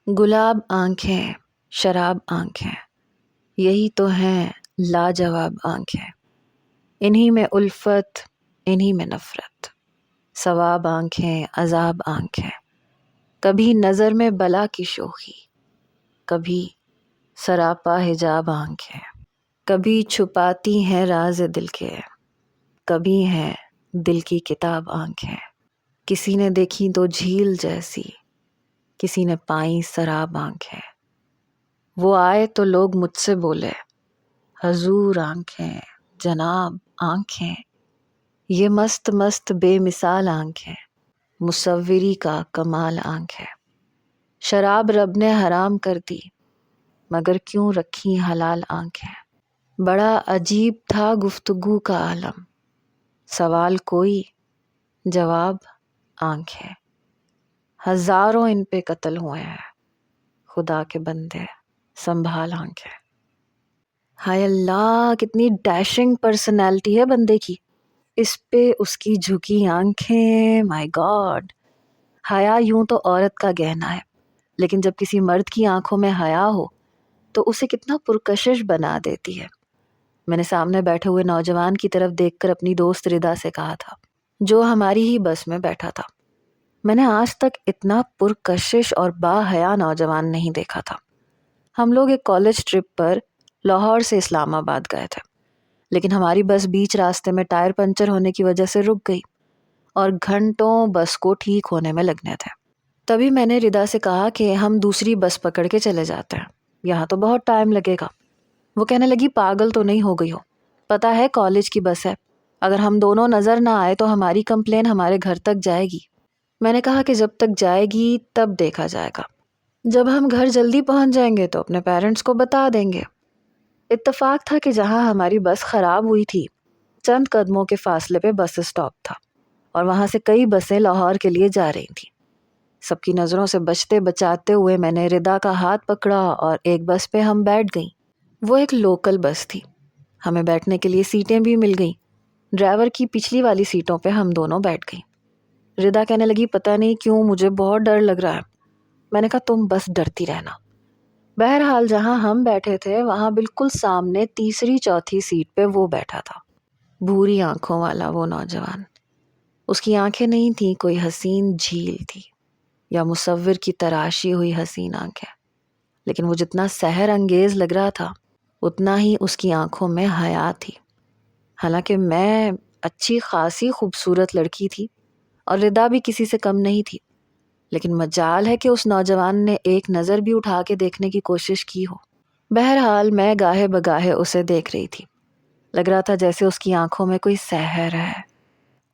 گلاب آنکھیں، شراب آنکھیں، یہی تو ہیں لاجواب آنکھیں، انہی میں الفت، انہی میں نفرت، ثواب آنکھیں، عذاب آنکھیں، کبھی نظر میں بلا کی شوخی، کبھی سراپا حجاب آنکھیں، کبھی چھپاتی ہیں راز دل کے، کبھی ہیں دل کی کتاب آنکھیں، کسی نے دیکھی تو جھیل جیسی، کسی نے پائیں سراب آنکھیں، وہ آئے تو لوگ مجھ سے بولے حضور آنکھیں، جناب آنکھیں، یہ مست مست بے مثال آنکھیں، مصوری کا کمال آنکھیں، شراب رب نے حرام کر دی مگر کیوں رکھی حلال آنکھیں، بڑا عجیب تھا گفتگو کا عالم، سوال کوئی جواب آنکھیں، ہزاروں ان پہ قتل ہوئے ہیں، خدا کے بندے سنبھال آنکھیں۔ ہائے اللہ، کتنی ڈیشنگ پرسنالٹی ہے بندے کی، اس پہ اس کی جھکی آنکھیں، مائی گاڈ۔ حیا یوں تو عورت کا گہنا ہے، لیکن جب کسی مرد کی آنکھوں میں حیا ہو تو اسے کتنا پرکشش بنا دیتی ہے۔ میں نے سامنے بیٹھے ہوئے نوجوان کی طرف دیکھ کر اپنی دوست ردا سے کہا تھا، جو ہماری ہی بس میں بیٹھا تھا، میں نے آج تک اتنا پرکشش اور با حیا نوجوان نہیں دیکھا تھا۔ ہم لوگ ایک کالج ٹرپ پر لاہور سے اسلام آباد گئے تھے، لیکن ہماری بس بیچ راستے میں ٹائر پنچر ہونے کی وجہ سے رک گئی اور گھنٹوں بس کو ٹھیک ہونے میں لگنے تھے۔ تبھی میں نے ردا سے کہا کہ ہم دوسری بس پکڑ کے چلے جاتے ہیں، یہاں تو بہت ٹائم لگے گا۔ وہ کہنے لگی پاگل تو نہیں ہو گئی ہو، پتہ ہے کالج کی بس ہے، اگر ہم دونوں نظر نہ آئے تو ہماری کمپلین ہمارے گھر تک جائے گی۔ میں نے کہا کہ جب تک جائے گی تب دیکھا جائے گا، جب ہم گھر جلدی پہنچ جائیں گے تو اپنے پیرنٹس کو بتا دیں گے۔ اتفاق تھا کہ جہاں ہماری بس خراب ہوئی تھی چند قدموں کے فاصلے پہ بس اسٹاپ تھا اور وہاں سے کئی بسیں لاہور کے لیے جا رہی تھیں۔ سب کی نظروں سے بچتے بچاتے ہوئے میں نے ردا کا ہاتھ پکڑا اور ایک بس پہ ہم بیٹھ گئیں۔ وہ ایک لوکل بس تھی، ہمیں بیٹھنے کے لیے سیٹیں بھی مل گئیں۔ ڈرائیور کی پچھلی والی سیٹوں پہ ہم دونوں بیٹھ گئیں۔ ردا کہنے لگی پتہ نہیں کیوں مجھے بہت ڈر لگ رہا ہے۔ میں نے کہا تم بس ڈرتی رہنا۔ بہرحال جہاں ہم بیٹھے تھے وہاں بالکل سامنے تیسری چوتھی سیٹ پہ وہ بیٹھا تھا، بھوری آنکھوں والا وہ نوجوان۔ اس کی آنکھیں نہیں تھیں کوئی حسین جھیل تھی یا مصور کی تراشی ہوئی حسین آنکھیں، لیکن وہ جتنا سحر انگیز لگ رہا تھا اتنا ہی اس کی آنکھوں میں حیا تھی۔ حالانکہ میں اچھی خاصی خوبصورت لڑکی تھی اور ردا بھی کسی سے کم نہیں تھی، لیکن مجال ہے کہ اس نوجوان نے ایک نظر بھی اٹھا کے دیکھنے کی کوشش کی ہو۔ بہرحال میں گاہے بگاہے اسے دیکھ رہی تھی، لگ رہا تھا جیسے اس کی آنکھوں میں کوئی سحر ہے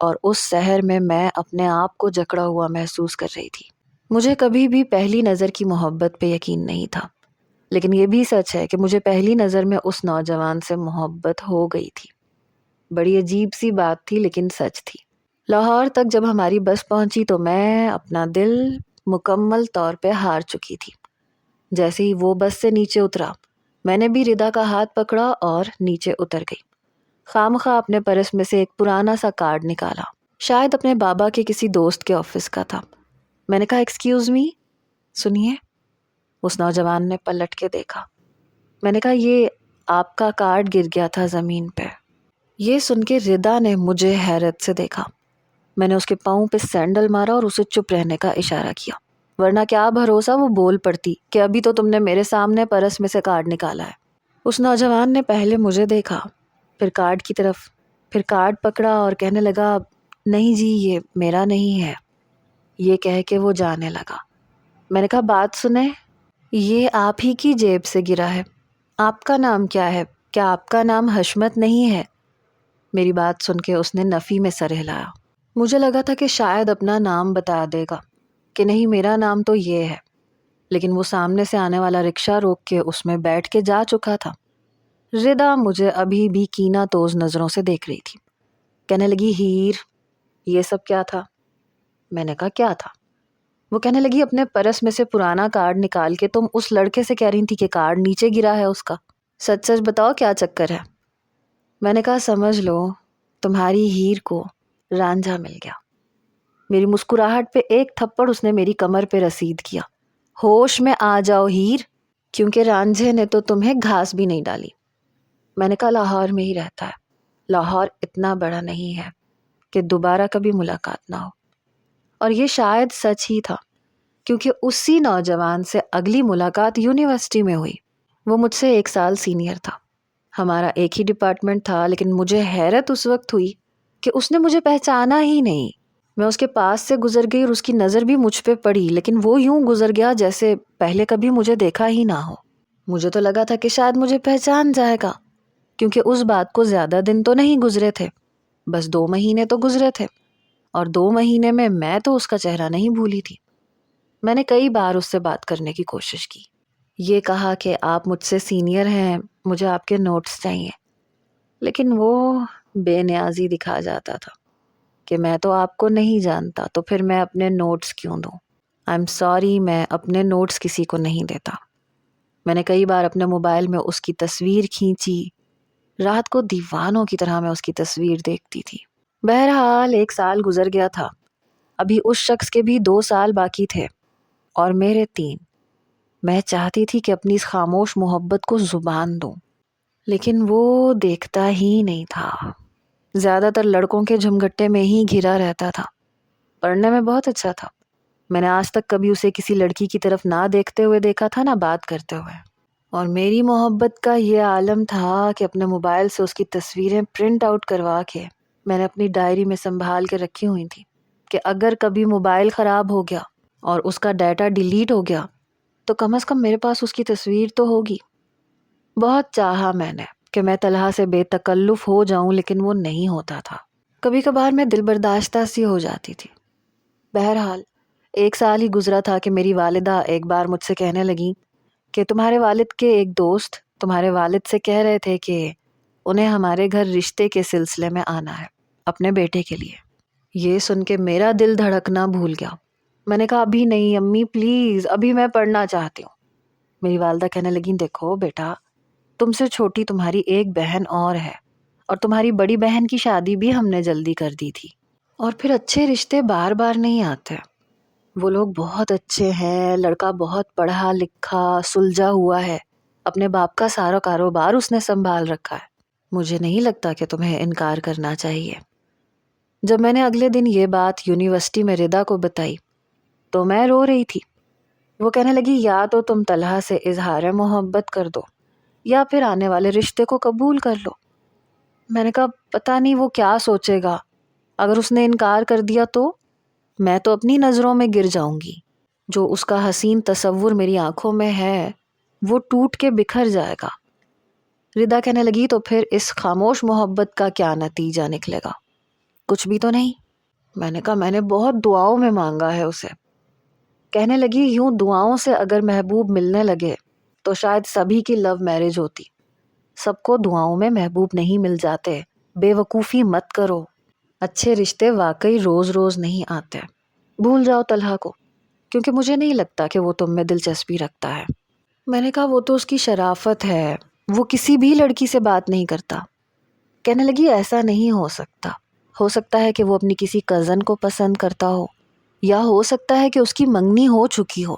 اور اس سحر میں اپنے آپ کو جکڑا ہوا محسوس کر رہی تھی۔ مجھے کبھی بھی پہلی نظر کی محبت پہ یقین نہیں تھا، لیکن یہ بھی سچ ہے کہ مجھے پہلی نظر میں اس نوجوان سے محبت ہو گئی تھی۔ بڑی عجیب سی بات تھی لیکن سچ تھی۔ لاہور تک جب ہماری بس پہنچی تو میں اپنا دل مکمل طور پہ ہار چکی تھی۔ جیسے ہی وہ بس سے نیچے اترا میں نے بھی ردا کا ہاتھ پکڑا اور نیچے اتر گئی۔ خواہ اپنے پرس میں سے ایک پرانا سا کارڈ نکالا، شاید اپنے بابا کے کسی دوست کے آفس کا تھا۔ میں نے کہا ایکسکیوز می، سنیے۔ اس نوجوان نے پلٹ کے دیکھا۔ میں نے کہا یہ آپ کا کارڈ گر گیا تھا زمین پہ۔ یہ سن کے ردا نے مجھے حیرت سے دیکھا۔ میں نے اس کے پاؤں پہ سینڈل مارا اور اسے چپ رہنے کا اشارہ کیا، ورنہ کیا بھروسہ وہ بول پڑتی کہ ابھی تو تم نے میرے سامنے پرس میں سے کارڈ نکالا ہے۔ اس نوجوان نے پہلے مجھے دیکھا، پھر کارڈ کی طرف، پھر کارڈ پکڑا اور کہنے لگا نہیں جی یہ میرا نہیں ہے۔ یہ کہہ کے وہ جانے لگا۔ میں نے کہا بات سنیں، یہ آپ ہی کی جیب سے گرا ہے، آپ کا نام کیا ہے؟ کیا آپ کا نام حشمت نہیں ہے؟ میری بات سن کے اس نے نفی میں سر ہلایا۔ مجھے لگا تھا کہ شاید اپنا نام بتا دے گا کہ نہیں میرا نام تو یہ ہے، لیکن وہ سامنے سے آنے والا رکشہ روک کے اس میں بیٹھ کے جا چکا تھا۔ ردا مجھے ابھی بھی کینہ توز نظروں سے دیکھ رہی تھی۔ کہنے لگی ہیر یہ سب کیا تھا؟ میں نے کہا کیا تھا؟ وہ کہنے لگی اپنے پرس میں سے پرانا کارڈ نکال کے تم اس لڑکے سے کہہ رہی تھی کہ کارڈ نیچے گرا ہے اس کا۔ سچ سچ بتاؤ کیا چکر ہے؟ میں نے کہا سمجھ لو تمہاری ہیر کو رانجھا مل گیا۔ میری مسکراہٹ پہ ایک تھپڑ اس نے میری کمر پہ رسید کیا ہوش میں آ جاؤ ہیر، کیونکہ رانجھے نے تو تمہیں گھاس بھی نہیں ڈالی۔ میں نے کہا لاہور میں ہی رہتا ہے، لاہور اتنا بڑا نہیں ہے کہ دوبارہ کبھی ملاقات نہ ہو۔ اور یہ شاید سچ ہی تھا، کیونکہ اسی نوجوان سے اگلی ملاقات یونیورسٹی میں ہوئی۔ وہ مجھ سے 1 سال سینئر تھا، ہمارا ایک ہی ڈپارٹمنٹ تھا، لیکن مجھے حیرت اس وقت ہوئی کہ اس نے مجھے پہچانا ہی نہیں۔ میں اس کے پاس سے گزر گئی اور اس کی نظر بھی مجھ پہ پڑی، لیکن وہ یوں گزر گیا جیسے پہلے کبھی مجھے دیکھا ہی نہ ہو۔ مجھے تو لگا تھا کہ شاید مجھے پہچان جائے گا، کیونکہ اس بات کو زیادہ دن تو نہیں گزرے تھے، بس 2 مہینے تو گزرے تھے، اور 2 مہینے میں تو اس کا چہرہ نہیں بھولی تھی۔ میں نے کئی بار اس سے بات کرنے کی کوشش کی، یہ کہا کہ آپ مجھ سے سینئر ہیں، مجھے آپ کے نوٹس چاہیے، لیکن وہ بے نیازی دکھا جاتا تھا کہ میں تو آپ کو نہیں جانتا، تو پھر میں اپنے نوٹس کیوں دوں؟ I'm sorry، میں اپنے نوٹس کسی کو نہیں دیتا۔ میں نے کئی بار اپنے موبائل میں اس کی تصویر کھینچی، رات کو دیوانوں کی طرح میں اس کی تصویر دیکھتی تھی۔ بہرحال 1 سال گزر گیا تھا، ابھی اس شخص کے بھی 2 سال باقی تھے اور میرے 3۔ میں چاہتی تھی کہ اپنی اس خاموش محبت کو زبان دوں، لیکن وہ دیکھتا ہی نہیں تھا، زیادہ تر لڑکوں کے جھمگٹے میں ہی گھرا رہتا تھا۔ پڑھنے میں بہت اچھا تھا، میں نے آج تک کبھی اسے کسی لڑکی کی طرف نہ دیکھتے ہوئے دیکھا تھا، نہ بات کرتے ہوئے۔ اور میری محبت کا یہ عالم تھا کہ اپنے موبائل سے اس کی تصویریں پرنٹ آؤٹ کروا کے میں نے اپنی ڈائری میں سنبھال کے رکھی ہوئی تھی، کہ اگر کبھی موبائل خراب ہو گیا اور اس کا ڈیٹا ڈیلیٹ ہو گیا تو کم از کم میرے پاس اس کی تصویر تو ہوگی۔ بہت چاہا میں نے کہ میں طلحہ سے بے تکلف ہو جاؤں، لیکن وہ نہیں ہوتا تھا۔ کبھی کبھار میں دل برداشتہ سی ہو جاتی تھی۔ بہرحال 1 سال ہی گزرا تھا کہ میری والدہ ایک بار مجھ سے کہنے لگی کہ تمہارے والد کے ایک دوست تمہارے والد سے کہہ رہے تھے کہ انہیں ہمارے گھر رشتے کے سلسلے میں آنا ہے، اپنے بیٹے کے لیے۔ یہ سن کے میرا دل دھڑکنا بھول گیا۔ میں نے کہا ابھی نہیں امی پلیز، ابھی میں پڑھنا چاہتی ہوں۔ میری والدہ کہنے لگیں دیکھو بیٹا، تم سے چھوٹی تمہاری ایک بہن اور ہے، اور تمہاری بڑی بہن کی شادی بھی ہم نے جلدی کر دی تھی، اور پھر اچھے رشتے بار بار نہیں آتے۔ وہ لوگ بہت اچھے ہیں، لڑکا بہت پڑھا لکھا سلجھا ہوا ہے، اپنے باپ کا سارا کاروبار اس نے سنبھال رکھا ہے، مجھے نہیں لگتا کہ تمہیں انکار کرنا چاہیے۔ جب میں نے اگلے دن یہ بات یونیورسٹی میں ردا کو بتائی تو میں رو رہی تھی۔ وہ کہنے لگی یا تو تم طلحہ سے اظہار محبت کر دو یا پھر آنے والے رشتے کو قبول کر لو۔ میں نے کہا پتہ نہیں وہ کیا سوچے گا، اگر اس نے انکار کر دیا تو میں تو اپنی نظروں میں گر جاؤں گی، جو اس کا حسین تصور میری آنکھوں میں ہے وہ ٹوٹ کے بکھر جائے گا۔ ردا کہنے لگی تو پھر اس خاموش محبت کا کیا نتیجہ نکلے گا؟ کچھ بھی تو نہیں۔ میں نے کہا میں نے بہت دعاؤں میں مانگا ہے اسے۔ کہنے لگی یوں دعاؤں سے اگر محبوب ملنے لگے تو شاید سبھی کی لو میرج ہوتی، سب کو دعاؤں میں محبوب نہیں مل جاتے، بے وقوفی مت کرو، اچھے رشتے واقعی روز روز نہیں آتے، بھول جاؤ طلحہ کو، کیونکہ مجھے نہیں لگتا کہ وہ تم میں دلچسپی رکھتا ہے۔ میں نے کہا وہ تو اس کی شرافت ہے، وہ کسی بھی لڑکی سے بات نہیں کرتا۔ کہنے لگی ایسا نہیں ہو سکتا ہے کہ وہ اپنی کسی کزن کو پسند کرتا ہو، یا ہو سکتا ہے کہ اس کی منگنی ہو چکی ہو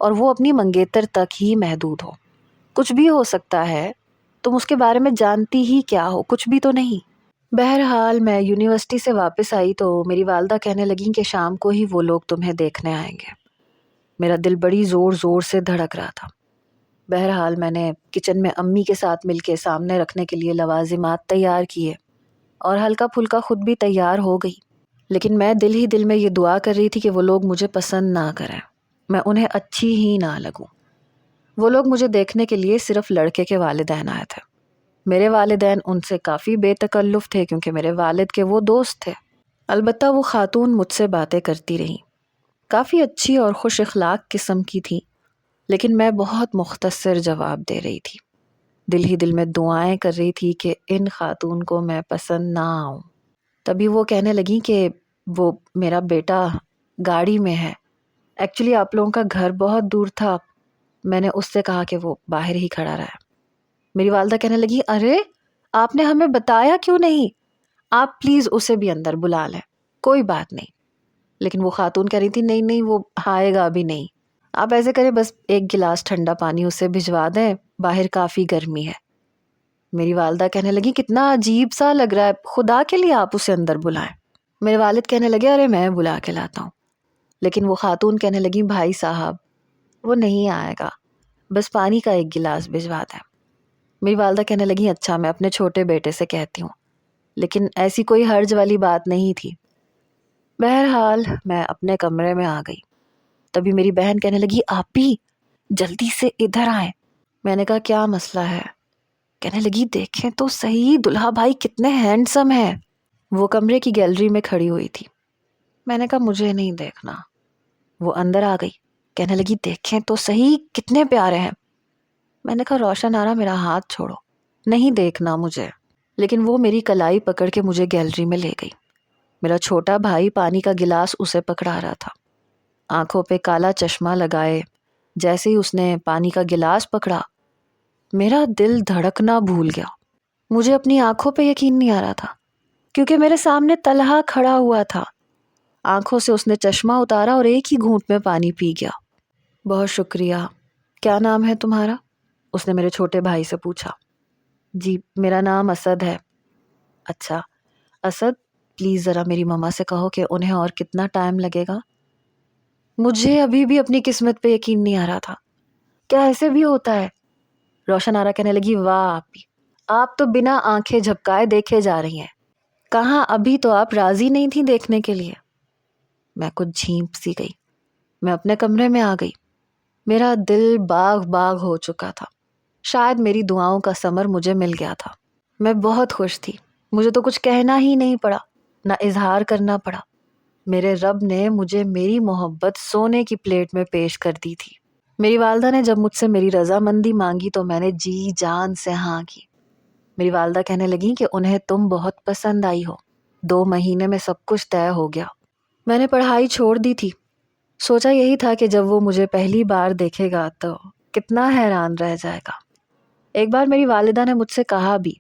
اور وہ اپنی منگیتر تک ہی محدود ہو، کچھ بھی ہو سکتا ہے، تم اس کے بارے میں جانتی ہی کیا ہو، کچھ بھی تو نہیں۔ بہرحال میں یونیورسٹی سے واپس آئی تو میری والدہ کہنے لگیں کہ شام کو ہی وہ لوگ تمہیں دیکھنے آئیں گے۔ میرا دل بڑی زور زور سے دھڑک رہا تھا۔ بہرحال میں نے کچن میں امی کے ساتھ مل کے سامنے رکھنے کے لیے لوازمات تیار کیے اور ہلکا پھلکا خود بھی تیار ہو گئی، لیکن میں دل ہی دل میں یہ دعا کر رہی تھی کہ وہ لوگ مجھے پسند نہ کریں، میں انہیں اچھی ہی نہ لگوں۔ وہ لوگ مجھے دیکھنے کے لیے صرف لڑکے کے والدین آئے تھے۔ میرے والدین ان سے کافی بے تکلف تھے کیونکہ میرے والد کے وہ دوست تھے۔ البتہ وہ خاتون مجھ سے باتیں کرتی رہیں، کافی اچھی اور خوش اخلاق قسم کی تھی، لیکن میں بہت مختصر جواب دے رہی تھی، دل ہی دل میں دعائیں کر رہی تھی کہ ان خاتون کو میں پسند نہ آؤں۔ تبھی وہ کہنے لگیں کہ وہ میرا بیٹا گاڑی میں ہے، ایکچولی آپ لوگوں کا گھر بہت دور تھا، میں نے اس سے کہا کہ وہ باہر ہی کھڑا رہا۔ میری والدہ کہنے لگی ارے آپ نے ہمیں بتایا کیوں نہیں، آپ پلیز اسے بھی اندر بلا لیں، کوئی بات نہیں۔ لیکن وہ خاتون کہہ رہی تھی نہیں وہ آئے گا ابھی نہیں۔ آپ ایسے کریں بس ایک گلاس ٹھنڈا پانی اسے بھجوا دیں، باہر کافی گرمی ہے۔ میری والدہ کہنے لگی کتنا عجیب سا لگ رہا ہے، خدا کے لیے آپ اسے اندر بلائیں۔ میرے والد کہنے لگے ارے میں بلا کے لاتا ہوں۔ لیکن وہ خاتون کہنے لگی بھائی صاحب وہ نہیں آئے گا، بس پانی کا ایک گلاس بھجوا دیں۔ میری والدہ کہنے لگی اچھا میں اپنے چھوٹے بیٹے سے کہتی ہوں، لیکن ایسی کوئی حرج والی بات نہیں تھی۔ بہرحال میں اپنے کمرے میں آ گئی، تبھی میری بہن کہنے لگی آپ بھی جلدی سے ادھر آئیں۔ میں نے کہا کیا مسئلہ ہے؟ کہنے لگی دیکھیں تو صحیح دلہا بھائی کتنے ہینڈسم ہے۔ وہ کمرے کی گیلری میں کھڑی ہوئی تھی۔ میں نے کہا مجھے نہیں دیکھنا۔ وہ اندر آ گئی، کہنے لگی دیکھیں تو صحیح کتنے پیارے ہیں۔ میں نے کہا روشن آرا میرا ہاتھ چھوڑو، نہیں دیکھنا مجھے۔ لیکن وہ میری کلائی پکڑ کے مجھے گیلری میں لے گئی۔ میرا چھوٹا بھائی پانی کا گلاس اسے پکڑا رہا تھا، آنکھوں پہ کالا چشمہ لگائے۔ جیسے ہی اس نے پانی کا گلاس پکڑا میرا دل دھڑکنا بھول گیا۔ مجھے اپنی آنکھوں پہ یقین نہیں آ رہا تھا، کیونکہ میرے سامنے طلحہ کھڑا ہوا تھا۔ آنکھوں سے اس نے چشمہ اتارا اور ایک ہی گھونٹ میں پانی پی گیا۔ بہت شکریہ، کیا نام ہے تمہارا؟ اس نے میرے چھوٹے بھائی سے پوچھا۔ جی میرا نام اسد ہے۔ اچھا اسد، پلیز ذرا میری ماما سے کہو کہ انہیں اور کتنا ٹائم لگے گا۔ مجھے ابھی بھی اپنی قسمت پہ یقین نہیں آ رہا تھا، کیا ایسے بھی ہوتا ہے؟ روشن آرا کہنے لگی واہ آپ تو بنا آنکھیں جھپکائے دیکھے جا رہی ہیں، کہاں ابھی تو آپ راضی نہیں تھی دیکھنے کے لیے۔ میں کچھ جھینپ سی گئی، میں اپنے کمرے میں آ گئی۔ میرا دل باغ باغ ہو چکا تھا، شاید میری دعاؤں کا ثمر مجھے مل گیا تھا۔ میں بہت خوش تھی، مجھے تو کچھ کہنا ہی نہیں پڑا، نہ اظہار کرنا پڑا۔ میرے رب نے مجھے میری محبت سونے کی پلیٹ میں پیش کر دی تھی۔ میری والدہ نے جب مجھ سے میری رضامندی مانگی تو میں نے جی جان سے ہاں کی۔ میری والدہ کہنے لگی کہ انہیں تم بہت پسند آئی ہو، 2 مہینے میں سب کچھ طے ہو گیا۔ میں نے پڑھائی چھوڑ دی تھی، سوچا یہی تھا کہ جب وہ مجھے پہلی بار دیکھے گا تو کتنا حیران رہ جائے گا۔ ایک بار میری والدہ نے مجھ سے کہا بھی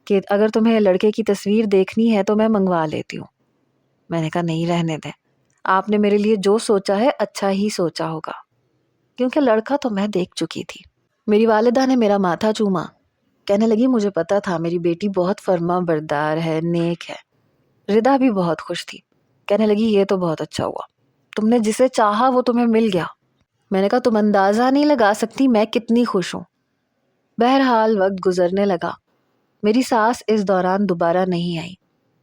کہ اگر تمہیں لڑکے کی تصویر دیکھنی ہے تو میں منگوا لیتی ہوں۔ میں نے کہا نہیں رہنے دیں، آپ نے میرے لیے جو سوچا ہے اچھا ہی سوچا ہوگا، کیونکہ لڑکا تو میں دیکھ چکی تھی۔ میری والدہ نے میرا ماتھا چوما، کہنے لگی مجھے پتا تھا میری بیٹی بہت فرما بردار ہے، نیک ہے۔ ردا بھی بہت خوش تھی، کہنے لگی یہ تو بہت اچھا ہوا، تم نے جسے چاہا وہ تمہیں مل گیا۔ میں نے کہا تم اندازہ نہیں لگا سکتی میں کتنی خوش ہوں۔ بہرحال وقت گزرنے لگا، میری ساس اس دوران دوبارہ نہیں آئی،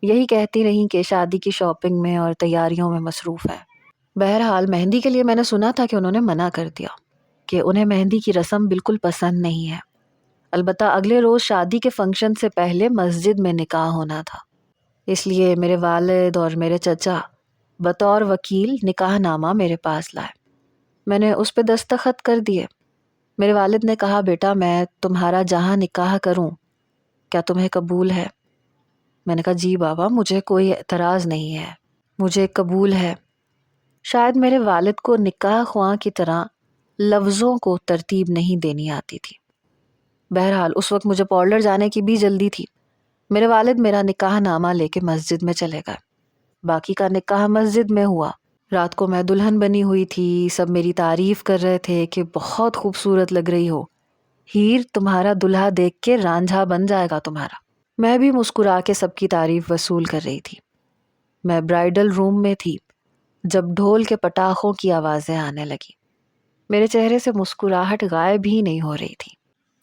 یہی کہتی رہی کہ شادی کی شاپنگ میں اور تیاریوں میں مصروف ہے۔ بہرحال مہندی کے لیے میں نے سنا تھا کہ انہوں نے منع کر دیا کہ انہیں مہندی کی رسم بالکل پسند نہیں ہے۔ البتہ اگلے روز شادی کے فنکشن سے پہلے مسجد میں نکاح ہونا تھا، اس لیے میرے والد اور میرے چچا بطور وکیل نکاح نامہ میرے پاس لائے۔ میں نے اس پہ دستخط کر دیے۔ میرے والد نے کہا بیٹا میں تمہارا جہاں نکاح کروں کیا تمہیں قبول ہے؟ میں نے کہا جی بابا مجھے کوئی اعتراض نہیں ہے، مجھے قبول ہے۔ شاید میرے والد کو نکاح خواں کی طرح لفظوں کو ترتیب نہیں دینی آتی تھی۔ بہرحال اس وقت مجھے پارلر جانے کی بھی جلدی تھی۔ میرے والد میرا نکاح نامہ لے کے مسجد میں چلے گئے۔ باقی کا نکاح مسجد میں ہوا۔ رات کو میں دلہن بنی ہوئی تھی، سب میری تعریف کر رہے تھے کہ بہت خوبصورت لگ رہی ہو، ہیر تمہارا دلہا دیکھ کے رانجھا بن جائے گا تمہارا۔ میں بھی مسکرا کے سب کی تعریف وصول کر رہی تھی۔ میں برائڈل روم میں تھی جب ڈھول کے پٹاخوں کی آوازیں آنے لگی۔ میرے چہرے سے مسکراہٹ غائب ہی نہیں ہو رہی تھی۔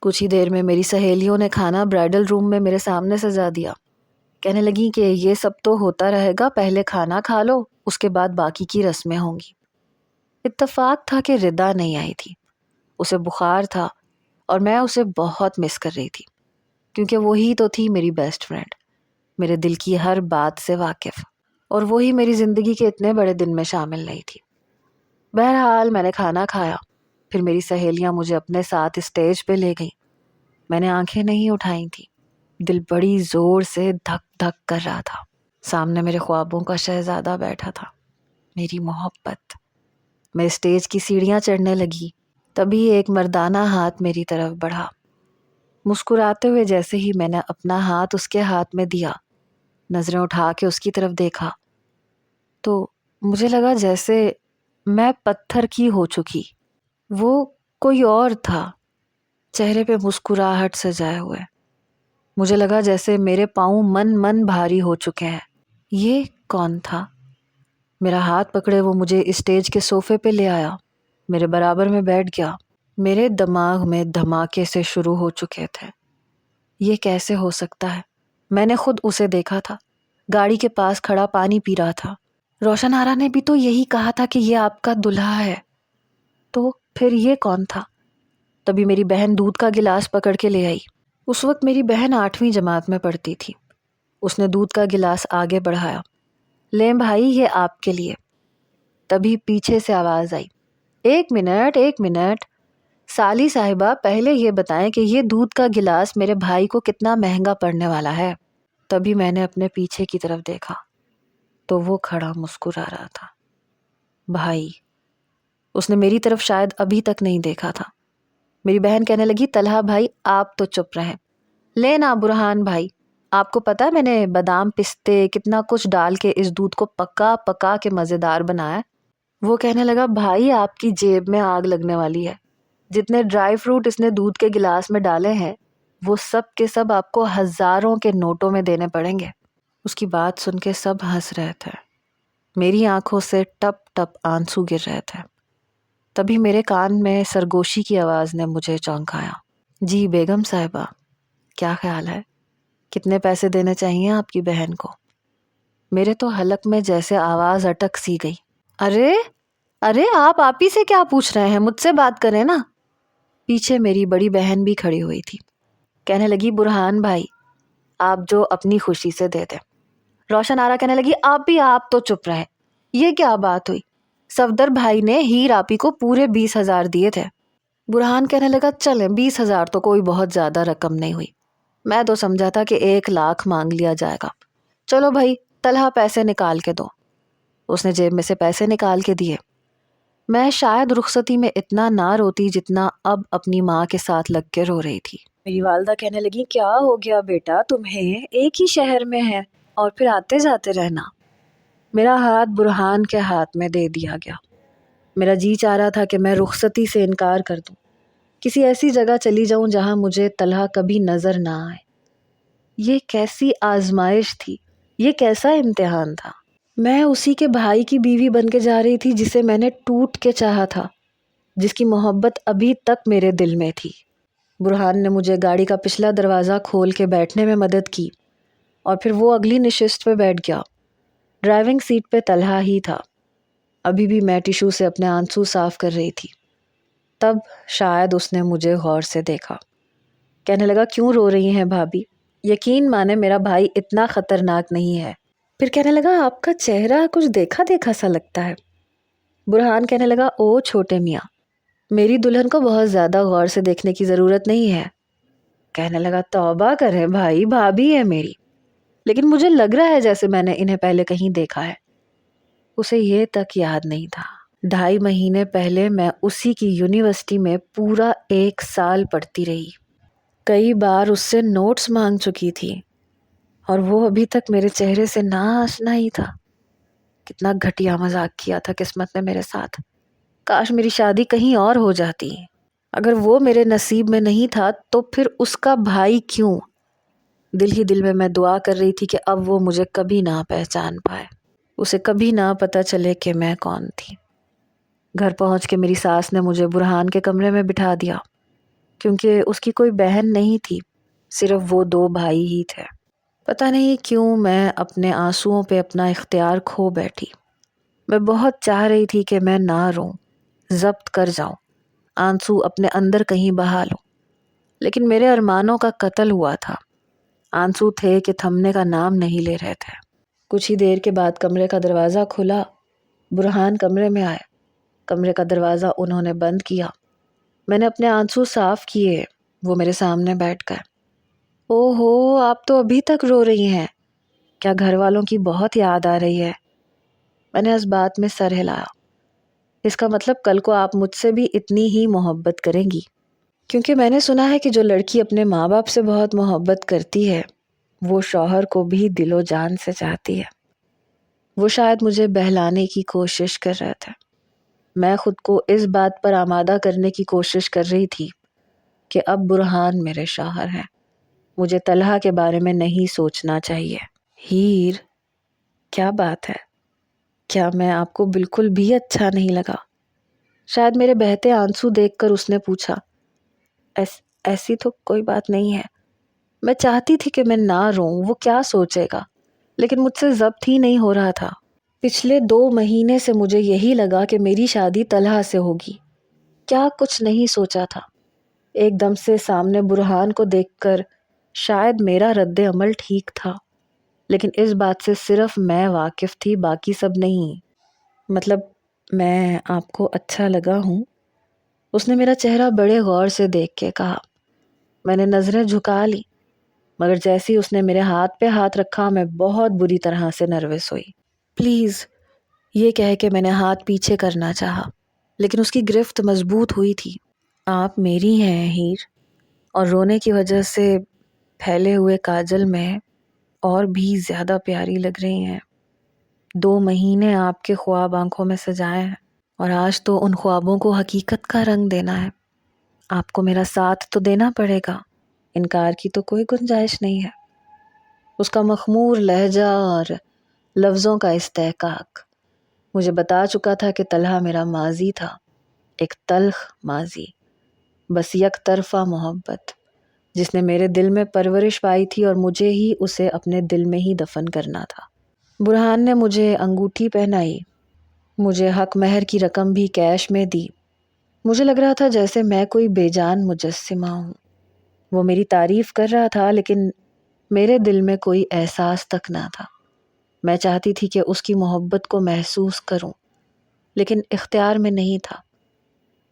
کچھ ہی دیر میں میری سہیلیوں نے کھانا برائڈل روم میں میرے سامنے سجا دیا، کہنے لگی کہ یہ سب تو ہوتا رہے گا، پہلے کھانا کھا لو اس کے بعد باقی کی رسمیں ہوں گی۔ اتفاق تھا کہ ردا نہیں آئی تھی، اسے بخار تھا اور میں اسے بہت مس کر رہی تھی، کیونکہ وہی تو تھی میری بیسٹ فرینڈ، میرے دل کی ہر بات سے واقف، اور وہی میری زندگی کے اتنے بڑے دن میں شامل نہیں تھی۔ بہرحال میں نے کھانا کھایا، پھر میری سہیلیاں مجھے اپنے ساتھ اسٹیج پہ لے گئیں۔ میں نے آنکھیں نہیں اٹھائی تھی، دل بڑی زور سے دھک دھک کر رہا تھا۔ سامنے میرے خوابوں کا شہزادہ بیٹھا تھا، میری محبت۔ میں اسٹیج کی سیڑھیاں چڑھنے لگی، تبھی ایک مردانہ ہاتھ میری طرف بڑھا۔ مسکراتے ہوئے جیسے ہی میں نے اپنا ہاتھ اس کے ہاتھ میں دیا، نظریں اٹھا کے اس کی طرف دیکھا تو مجھے لگا جیسے میں پتھر کی ہو چکی، وہ کوئی اور تھا، چہرے پہ مسکراہٹ سجائے ہوئے۔ مجھے لگا جیسے میرے پاؤں من بھاری ہو چکے ہیں۔ یہ کون تھا؟ میرا ہاتھ پکڑے وہ مجھے اسٹیج کے صوفے پہ لے آیا، میرے برابر میں بیٹھ گیا۔ میرے دماغ میں دھماکے سے شروع ہو چکے تھے۔ یہ کیسے ہو سکتا ہے؟ میں نے خود اسے دیکھا تھا، گاڑی کے پاس کھڑا پانی پی رہا تھا۔ روشن آرا نے بھی تو یہی کہا تھا کہ یہ آپ کا دلہا ہے، تو پھر یہ کون تھا؟ تبھی میری بہن دودھ کا گلاس پکڑ کے لے آئی۔ اس وقت میری بہن 8ویں جماعت میں پڑھتی تھی۔ اس نے دودھ کا گلاس آگے بڑھایا، لیں بھائی یہ آپ کے لیے۔ تبھی پیچھے سے آواز آئی، ایک منٹ، سالی صاحبہ پہلے یہ بتائیں کہ یہ دودھ کا گلاس میرے بھائی کو کتنا مہنگا پڑنے والا ہے۔ تبھی میں نے اپنے پیچھے کی طرف دیکھا تو وہ کھڑا مسکرا رہا تھا۔ بھائی، اس نے میری طرف شاید ابھی تک نہیں دیکھا تھا۔ میری بہن کہنے لگی، طلحہ بھائی آپ تو چپ رہیں، لینا برہان بھائی، آپ کو پتا ہے میں نے بادام پستے کتنا کچھ ڈال کے اس دودھ کو پکا کے مزیدار بنایا۔ وہ کہنے لگا، بھائی آپ کی جیب میں آگ لگنے والی ہے، جتنے ڈرائی فروٹ اس نے دودھ کے گلاس میں ڈالے ہیں وہ سب کے سب آپ کو ہزاروں کے نوٹوں میں دینے پڑیں گے۔ اس کی بات سن کے سب ہنس رہے تھے، میری آنکھوں سے ٹپ ٹپ آنسو گر رہے تھے۔ تبھی میرے کان میں سرگوشی کی آواز نے مجھے چونکایا، جی بیگم صاحبہ، کیا خیال ہے؟ کتنے پیسے دینے چاہیے آپ کی بہن کو؟ میرے تو حلق میں جیسے آواز اٹک سی گئی۔ ارے آپ ہی سے کیا پوچھ رہے ہیں، مجھ سے بات کریں نا۔ پیچھے میری بڑی بہن بھی کھڑی ہوئی تھی، کہنے لگی، برہان بھائی آپ جو اپنی خوشی سے دے دیں۔ روشن آرا کہنے لگی، آپ تو چپ رہے، یہ کیا بات ہوئی؟ صفدر بھائی نے ہیر آپی کو پورے 20,000 دیے تھے۔ برہان کہنے لگا، چلیں 20,000 تو کوئی بہت زیادہ رقم نہیں ہوئی، میں تو سمجھا تھا کہ 1,00,000 مانگ لیا جائے گا۔ چلو بھائی طلحہ پیسے نکال کے دو۔ اس نے جیب میں سے پیسے نکال کے دیے۔ میں شاید رخصتی میں اتنا نہ روتی جتنا اب اپنی ماں کے ساتھ لگ کے رو رہی تھی۔ میری والدہ کہنے لگی، کیا ہو گیا بیٹا تمہیں، ایک ہی شہر میں ہے اور پھر آتے جاتے رہنا۔ میرا ہاتھ برہان کے ہاتھ میں دے دیا گیا۔ میرا جی چاہ رہا تھا کہ میں رخصتی سے انکار کر دوں، کسی ایسی جگہ چلی جاؤں جہاں مجھے طلحہ کبھی نظر نہ آئے۔ یہ کیسی آزمائش تھی، یہ کیسا امتحان تھا۔ میں اسی کے بھائی کی بیوی بن کے جا رہی تھی جسے میں نے ٹوٹ کے چاہا تھا، جس کی محبت ابھی تک میرے دل میں تھی۔ برہان نے مجھے گاڑی کا پچھلا دروازہ کھول کے بیٹھنے میں مدد کی اور پھر وہ اگلی نشست پہ بیٹھ گیا۔ ڈرائیونگ سیٹ پہ طلحہ ہی تھا۔ ابھی بھی میں ٹیشو سے اپنے آنسو صاف کر رہی تھی۔ تب شاید اس نے مجھے غور سے دیکھا، کہنے لگا، کیوں رو رہی ہیں بھابھی؟ یقین مانے میرا بھائی اتنا خطرناک نہیں ہے۔ پھر کہنے لگا، آپ کا چہرہ کچھ دیکھا دیکھا سا لگتا ہے۔ برہان کہنے لگا، او چھوٹے میاں، میری دلہن کو بہت زیادہ غور سے دیکھنے کی ضرورت نہیں ہے۔ کہنے لگا، توبہ کرے بھائی، بھابھی ہے میری، لیکن مجھے لگ رہا ہے جیسے میں نے انہیں پہلے کہیں دیکھا ہے۔ اسے یہ تک یاد نہیں تھا، 2.5 مہینے پہلے میں اسی کی یونیورسٹی میں پورا 1 سال پڑھتی رہی، کئی بار اس سے نوٹس مانگ چکی تھی، اور وہ ابھی تک میرے چہرے سے نہ آشنا ہی تھا۔ کتنا گھٹیا مذاق کیا تھا قسمت نے میرے ساتھ۔ کاش میری شادی کہیں اور ہو جاتی، اگر وہ میرے نصیب میں نہیں تھا تو پھر اس کا بھائی کیوں؟ دل ہی دل میں دعا کر رہی تھی کہ اب وہ مجھے کبھی نہ پہچان پائے، اسے کبھی نہ پتہ چلے کہ میں کون تھی۔ گھر پہنچ کے میری ساس نے مجھے برہان کے کمرے میں بٹھا دیا، کیونکہ اس کی کوئی بہن نہیں تھی، صرف وہ 2 بھائی ہی تھے۔ پتہ نہیں کیوں میں اپنے آنسوؤں پہ اپنا اختیار کھو بیٹھی۔ میں بہت چاہ رہی تھی کہ میں نہ روں، ضبط کر جاؤں، آنسو اپنے اندر کہیں بہا لوں، لیکن میرے ارمانوں کا قتل ہوا تھا۔ آنسو تھے کہ تھمنے کا نام نہیں لے رہے تھے۔ کچھ ہی دیر کے بعد کمرے کا دروازہ کھلا، برہان کمرے میں آئے، کمرے کا دروازہ انہوں نے بند کیا۔ میں نے اپنے آنسو صاف کیے، وہ میرے سامنے بیٹھ گئے۔ او ہو، آپ تو ابھی تک رو رہی ہیں، کیا گھر والوں کی بہت یاد آ رہی ہے؟ میں نے اس بات میں سر ہلایا۔ اس کا مطلب کل کو آپ مجھ سے بھی اتنی ہی محبت کریں گی، کیونکہ میں نے سنا ہے کہ جو لڑکی اپنے ماں باپ سے بہت محبت کرتی ہے وہ شوہر کو بھی دل و جان سے چاہتی ہے۔ وہ شاید مجھے بہلانے کی کوشش کر رہے تھے۔ میں خود کو اس بات پر آمادہ کرنے کی کوشش کر رہی تھی کہ اب برہان میرے شوہر ہیں، مجھے طلحہ کے بارے میں نہیں سوچنا چاہیے۔ ہیر، کیا بات ہے؟ کیا میں آپ کو بالکل بھی اچھا نہیں لگا؟ شاید میرے بہتے آنسو دیکھ کر اس نے پوچھا۔ ایسی تو کوئی بات نہیں ہے، میں چاہتی تھی کہ میں نہ روں، وہ کیا سوچے گا، لیکن مجھ سے ضبط ہی نہیں ہو رہا تھا۔ پچھلے 2 مہینے سے مجھے یہی لگا کہ میری شادی طلحہ سے ہوگی، کیا کچھ نہیں سوچا تھا۔ ایک دم سے سامنے برہان کو دیکھ کر شاید میرا رد عمل ٹھیک تھا، لیکن اس بات سے صرف میں واقف تھی، باقی سب نہیں۔ مطلب میں آپ کو اچھا لگا ہوں؟ اس نے میرا چہرہ بڑے غور سے دیکھ کے کہا۔ میں نے نظریں جھکا لی، مگر جیسے ہی اس نے میرے ہاتھ پہ ہاتھ رکھا میں بہت بری طرح سے نروس ہوئی۔ پلیز، یہ کہہ کے میں نے ہاتھ پیچھے کرنا چاہا، لیکن اس کی گرفت مضبوط ہوئی تھی۔ آپ میری ہیں ہیر، اور رونے کی وجہ سے پھیلے ہوئے کاجل میں اور بھی زیادہ پیاری لگ رہی ہیں۔ 2 مہینے آپ کے خواب آنکھوں میں سجائے ہیں، اور آج تو ان خوابوں کو حقیقت کا رنگ دینا ہے۔ آپ کو میرا ساتھ تو دینا پڑے گا، انکار کی تو کوئی گنجائش نہیں ہے۔ اس کا مخمور لہجہ اور لفظوں کا استحقاق مجھے بتا چکا تھا کہ طلحہ میرا ماضی تھا، ایک تلخ ماضی، بس یک طرفہ محبت جس نے میرے دل میں پرورش پائی تھی اور مجھے ہی اسے اپنے دل میں ہی دفن کرنا تھا۔ برہان نے مجھے انگوٹھی پہنائی، مجھے حق مہر کی رقم بھی کیش میں دی۔ مجھے لگ رہا تھا جیسے میں کوئی بے جان مجسمہ ہوں۔ وہ میری تعریف کر رہا تھا، لیکن میرے دل میں کوئی احساس تک نہ تھا۔ میں چاہتی تھی کہ اس کی محبت کو محسوس کروں، لیکن اختیار میں نہیں تھا۔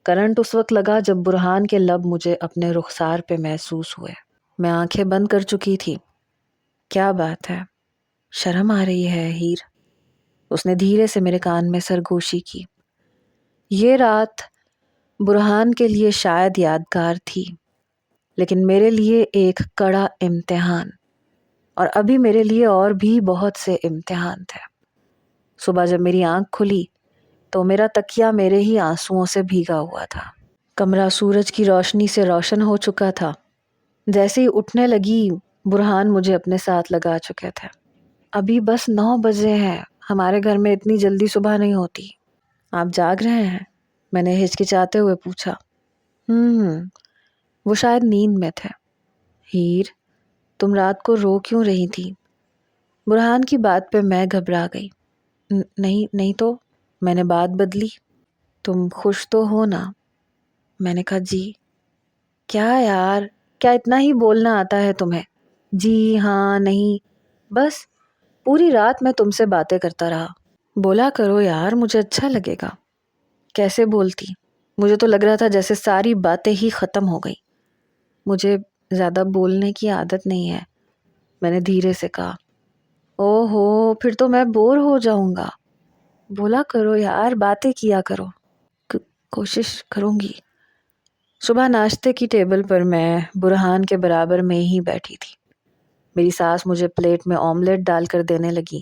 کرنٹ اس وقت لگا جب برہان کے لب مجھے اپنے رخسار پہ محسوس ہوئے۔ میں آنکھیں بند کر چکی تھی۔ کیا بات ہے؟ شرم آ رہی ہے ہیر؟ اس نے دھیرے سے میرے کان میں سرگوشی کی۔ یہ رات برہان کے لیے شاید یادگار تھی، لیکن میرے لیے ایک کڑا امتحان، اور ابھی میرے لیے اور بھی بہت سے امتحان تھے۔ صبح جب میری آنکھ کھلی تو میرا تکیہ میرے ہی آنسوؤں سے بھیگا ہوا تھا۔ کمرہ سورج کی روشنی سے روشن ہو چکا تھا۔ جیسے ہی اٹھنے لگی برہان مجھے اپنے ساتھ لگا چکے تھے۔ ابھی بس 9 بجے ہیں، ہمارے گھر میں اتنی جلدی صبح نہیں ہوتی۔ آپ جاگ رہے ہیں؟ میں نے ہچکچاتے ہوئے پوچھا۔ وہ شاید نیند میں تھے۔ ہیر، تم رات کو رو کیوں رہی تھی؟ برہان کی بات پہ میں گھبرا گئی۔ نہیں تو، میں نے بات بدلی۔ تم خوش تو ہو نا؟ میں نے کہا جی۔ کیا یار، کیا اتنا ہی بولنا آتا ہے تمہیں؟ جی ہاں نہیں، بس پوری رات میں تم سے باتیں کرتا رہا۔ بولا کرو یار، مجھے اچھا لگے گا۔ کیسے بولتی؟ مجھے تو لگ رہا تھا جیسے ساری باتیں ہی ختم ہو گئی۔ مجھے زیادہ بولنے کی عادت نہیں ہے، میں نے دھیرے سے کہا۔ او ہو، پھر تو میں بور ہو جاؤں گا۔ بولا کرو یار، باتیں کیا کرو۔ کوشش کروں گی۔ صبح ناشتے کی ٹیبل پر میں برہان کے برابر میں ہی بیٹھی تھی۔ میری ساس مجھے پلیٹ میں آملیٹ ڈال کر دینے لگی۔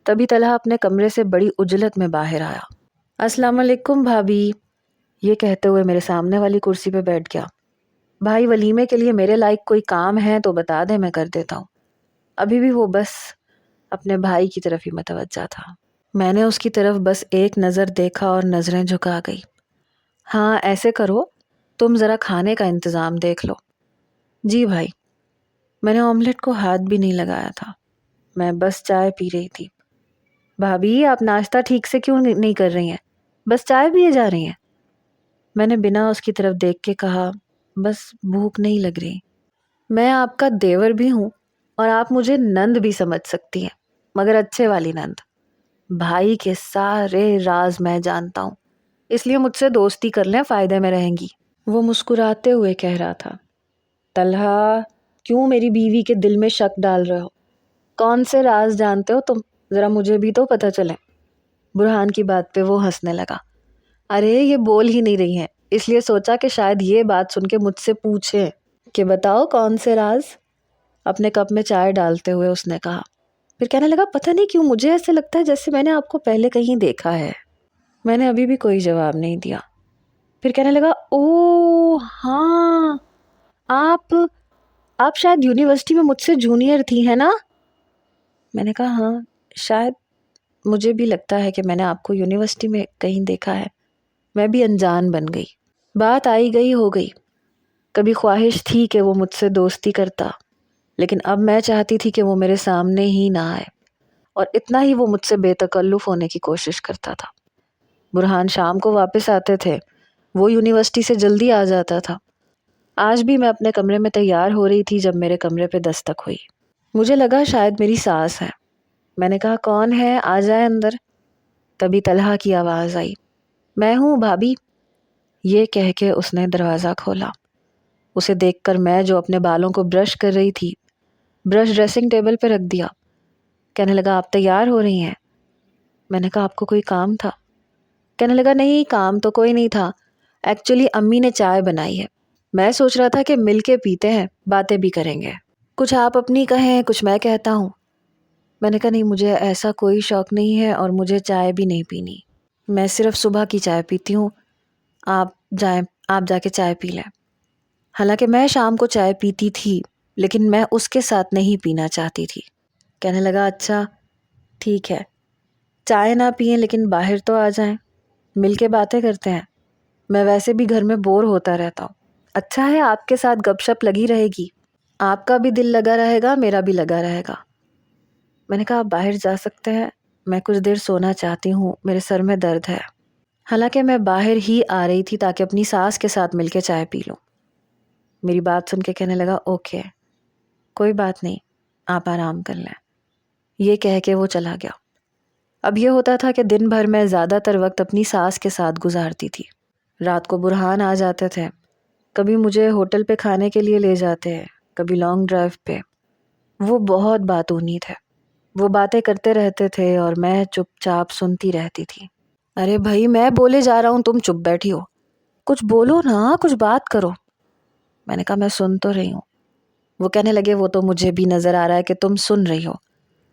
تبھی طلحہ اپنے کمرے سے بڑی عجلت میں باہر آیا۔ السلام علیکم بھابھی، یہ کہتے ہوئے میرے سامنے والی کرسی پہ بیٹھ گیا۔ بھائی، ولیمے کے لیے میرے لائق کوئی کام ہے تو بتا دے، میں کر دیتا ہوں۔ ابھی بھی وہ بس اپنے بھائی کی طرف ہی متوجہ تھا۔ میں نے اس کی طرف بس ایک نظر دیکھا اور نظریں جھکا گئی۔ ہاں ایسے کرو، تم ذرا کھانے کا انتظام دیکھ لو۔ جی بھائی۔ میں نے آملیٹ کو ہاتھ بھی نہیں لگایا تھا، میں بس چائے پی رہی تھی۔ بھابھی، آپ ناشتہ ٹھیک سے کیوں نہیں کر رہی ہیں؟ بس چائے پیے جا رہی ہیں؟ میں نے بنا اس کی طرف دیکھ کے کہا، بس بھوک نہیں لگ رہی۔ میں آپ کا دیور بھی ہوں اور آپ مجھے نند بھی سمجھ سکتی ہیں، مگر اچھے والی نند۔ بھائی کے سارے راز میں جانتا ہوں، اس لیے مجھ سے دوستی کر لیں، فائدے میں رہیں گی۔ وہ مسکراتے ہوئے کہہ رہا تھا۔ طلحہ، کیوں میری بیوی کے دل میں شک ڈال رہے ہو؟ کون سے راز جانتے ہو تم؟ ذرا مجھے بھی تو پتہ چلے۔ برہان کی بات پہ وہ ہنسنے لگا۔ ارے یہ بول ہی نہیں رہی ہیں، اس لیے سوچا کہ شاید یہ بات سن کے مجھ سے پوچھے کہ بتاؤ کون سے راز۔ اپنے کپ میں چائے ڈالتے ہوئے اس نے کہا۔ پھر کہنے لگا، پتہ نہیں کیوں مجھے ایسے لگتا ہے جیسے میں نے آپ کو پہلے کہیں دیکھا ہے۔ میں نے ابھی بھی کوئی جواب نہیں دیا. پھر کہنے لگا او ہاں آپ شاید یونیورسٹی میں مجھ سے جونیئر تھی ہے نا؟ میں نے کہا ہاں شاید، مجھے بھی لگتا ہے کہ میں نے آپ کو یونیورسٹی میں کہیں دیکھا ہے. میں بھی انجان بن گئی. بات آئی گئی ہو گئی. کبھی خواہش تھی کہ وہ مجھ سے دوستی کرتا، لیکن اب میں چاہتی تھی کہ وہ میرے سامنے ہی نہ آئے، اور اتنا ہی وہ مجھ سے بے تکلف ہونے کی کوشش کرتا تھا. برہان شام کو واپس آتے تھے، وہ یونیورسٹی سے جلدی آ جاتا تھا. آج بھی میں اپنے کمرے میں تیار ہو رہی تھی جب میرے کمرے پہ دستک ہوئی. مجھے لگا شاید میری ساس ہے. میں نے کہا کون ہے، آ جائے اندر. تبھی طلحہ کی آواز آئی، میں ہوں بھابھی. یہ کہہ کے اس نے دروازہ کھولا. اسے دیکھ کر میں جو اپنے بالوں کو برش کر رہی تھی، برش ڈریسنگ ٹیبل پہ رکھ دیا. کہنے لگا آپ تیار ہو رہی ہیں؟ میں نے کہا آپ کو کوئی کام تھا؟ کہنے لگا نہیں کام تو کوئی نہیں تھا، ایکچولی امی نے چائے بنائی ہے، میں سوچ رہا تھا کہ مل کے پیتے ہیں، باتیں بھی کریں گے، کچھ آپ اپنی کہیں کچھ میں کہتا ہوں. میں نے کہا نہیں مجھے ایسا کوئی شوق نہیں ہے اور مجھے چائے بھی نہیں پینی، میں صرف صبح کی چائے پیتی ہوں. آپ جا کے چائے پی لیں. حالانکہ میں شام کو چائے پیتی تھی لیکن میں اس کے ساتھ نہیں پینا چاہتی تھی. کہنے لگا اچھا ٹھیک ہے، چائے نہ پئیں لیکن باہر تو آ جائیں، مل کے باتیں کرتے ہیں. میں ویسے بھی گھر میں بور ہوتا رہتا ہوں، اچھا ہے آپ کے ساتھ گپ شپ لگی رہے گی، آپ کا بھی دل لگا رہے گا، میرا بھی لگا رہے گا. میں نے کہا آپ باہر جا سکتے ہیں، میں کچھ دیر سونا چاہتی ہوں، میرے سر میں درد ہے. حالانکہ میں باہر ہی آ رہی تھی تاکہ اپنی ساس کے ساتھ مل کے چائے پی لوں. میری بات سن کے کہنے لگا اوکے کوئی بات نہیں، آپ آرام کر لیں. یہ کہہ کے وہ چلا گیا. اب یہ ہوتا تھا کہ دن بھر میں زیادہ تر وقت اپنی ساس کے ساتھ گزارتی تھی. رات کو برہان آ جاتے تھے، کبھی مجھے ہوٹل پہ کھانے کے لیے لے جاتے ہیں، کبھی لانگ ڈرائیو پہ. وہ بہت باتونی تھے، وہ باتیں کرتے رہتے تھے اور میں چپ چاپ سنتی رہتی تھی. ارے بھائی میں بولے جا رہا ہوں تم چپ بیٹھی ہو، کچھ بولو نا، کچھ بات کرو. میں نے کہا میں سن تو رہی ہوں. وہ کہنے لگے وہ تو مجھے بھی نظر آ رہا ہے کہ تم سن رہی ہو،